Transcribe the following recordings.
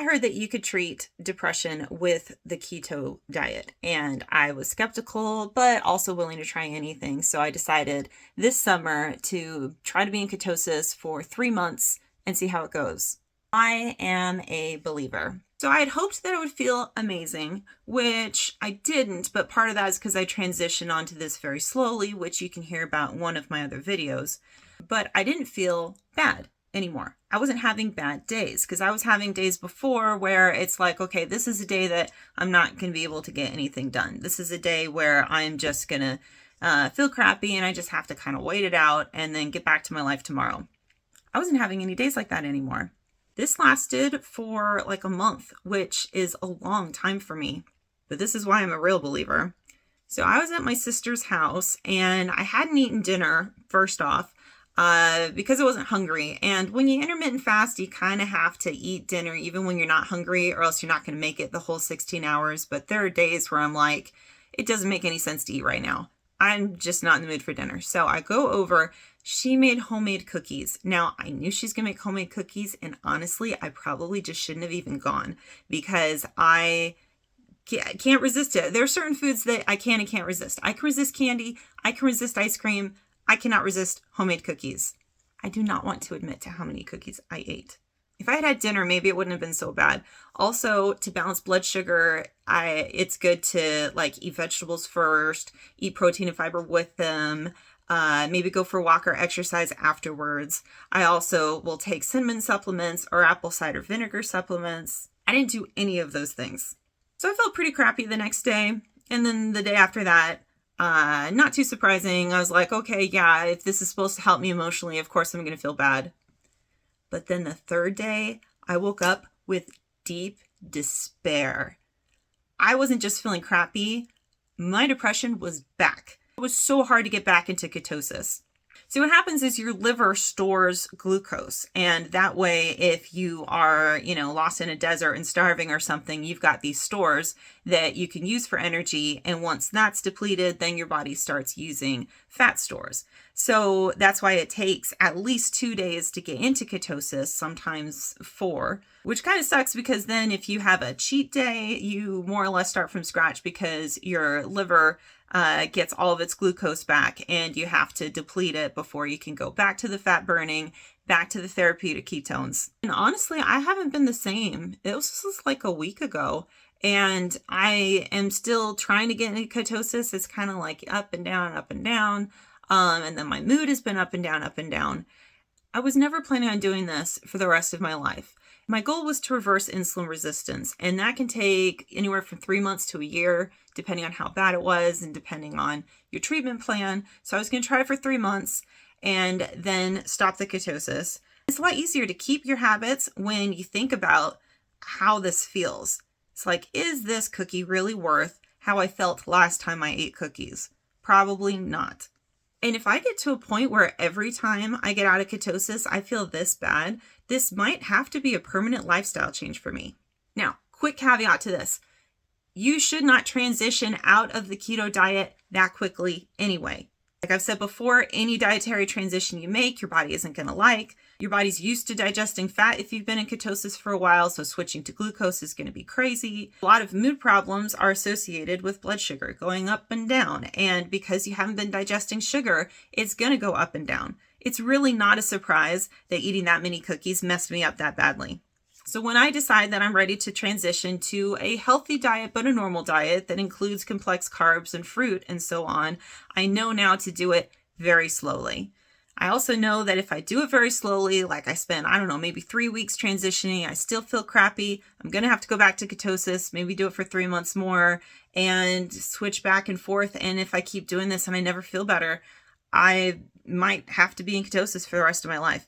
I heard that you could treat depression with the keto diet, and I was skeptical, but also willing to try anything. So I decided this summer to try to be in ketosis for 3 months and see how it goes. I am a believer. So I had hoped that it would feel amazing, which I didn't, but part of that is because I transitioned onto this very slowly, which you can hear about in one of my other videos. But I didn't feel bad anymore. I wasn't having bad days because I was having days before where it's like, okay, this is a day that I'm not going to be able to get anything done. This is a day where I'm just going to feel crappy and I just have to kind of wait it out and then get back to my life tomorrow. I wasn't having any days like that anymore. This lasted for like a month, which is a long time for me, but this is why I'm a real believer. So I was at my sister's house and I hadn't eaten dinner, first off, because I wasn't hungry. And when you intermittent fast, you kind of have to eat dinner even when you're not hungry, or else you're not going to make it the whole 16 hours. But there are days where I'm like, it doesn't make any sense to eat right now. I'm just not in the mood for dinner. So I go over. She made homemade cookies. Now, I knew she's going to make homemade cookies, and honestly, I probably just shouldn't have even gone because I can't resist it. There are certain foods that I can and can't resist. I can resist candy. I can resist ice cream. I cannot resist homemade cookies. I do not want to admit to how many cookies I ate. If I had had dinner, maybe it wouldn't have been so bad. Also, to balance blood sugar, it's good to like eat vegetables first, eat protein and fiber with them, maybe go for a walk or exercise afterwards. I also will take cinnamon supplements or apple cider vinegar supplements. I didn't do any of those things. So I felt pretty crappy the next day. And then the day after that, not too surprising. I was like, okay, yeah, if this is supposed to help me emotionally, of course I'm going to feel bad. But then the third day, I woke up with deep despair. I wasn't just feeling crappy. My depression was back. It was so hard to get back into ketosis. So what happens is your liver stores glucose. And that way, if you are, lost in a desert and starving or something, you've got these stores that you can use for energy. And once that's depleted, then your body starts using fat stores. So that's why it takes at least 2 days to get into ketosis, sometimes 4, which kind of sucks because then if you have a cheat day, you more or less start from scratch because your liver gets all of its glucose back and you have to deplete it before you can go back to the fat burning, back to the therapeutic ketones. And honestly, I haven't been the same. It was just like a week ago and I am still trying to get into ketosis. It's kind of like up and down, up and down. And then my mood has been up and down, up and down. I was never planning on doing this for the rest of my life. My goal was to reverse insulin resistance, and that can take anywhere from 3 months to a year, depending on how bad it was and depending on your treatment plan. So I was going to try it for 3 months and then stop the ketosis. It's a lot easier to keep your habits when you think about how this feels. It's like, is this cookie really worth how I felt last time I ate cookies? Probably not. And if I get to a point where every time I get out of ketosis, I feel this bad, this might have to be a permanent lifestyle change for me. Now, quick caveat to this. You should not transition out of the keto diet that quickly anyway. Like I've said before, any dietary transition you make, your body isn't going to like. Your body's used to digesting fat if you've been in ketosis for a while, so switching to glucose is going to be crazy. A lot of mood problems are associated with blood sugar going up and down, and because you haven't been digesting sugar, it's going to go up and down. It's really not a surprise that eating that many cookies messed me up that badly. So when I decide that I'm ready to transition to a healthy diet, but a normal diet that includes complex carbs and fruit and so on, I know now to do it very slowly. I also know that if I do it very slowly, like I spend, maybe 3 weeks transitioning, I still feel crappy. I'm going to have to go back to ketosis, maybe do it for 3 months more and switch back and forth. And if I keep doing this and I never feel better, I might have to be in ketosis for the rest of my life.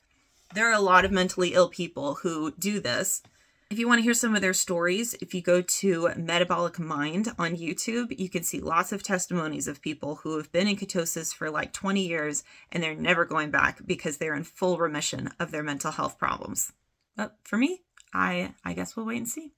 There are a lot of mentally ill people who do this. If you want to hear some of their stories, if you go to Metabolic Mind on YouTube, you can see lots of testimonies of people who have been in ketosis for like 20 years and they're never going back because they're in full remission of their mental health problems. But for me, I guess we'll wait and see.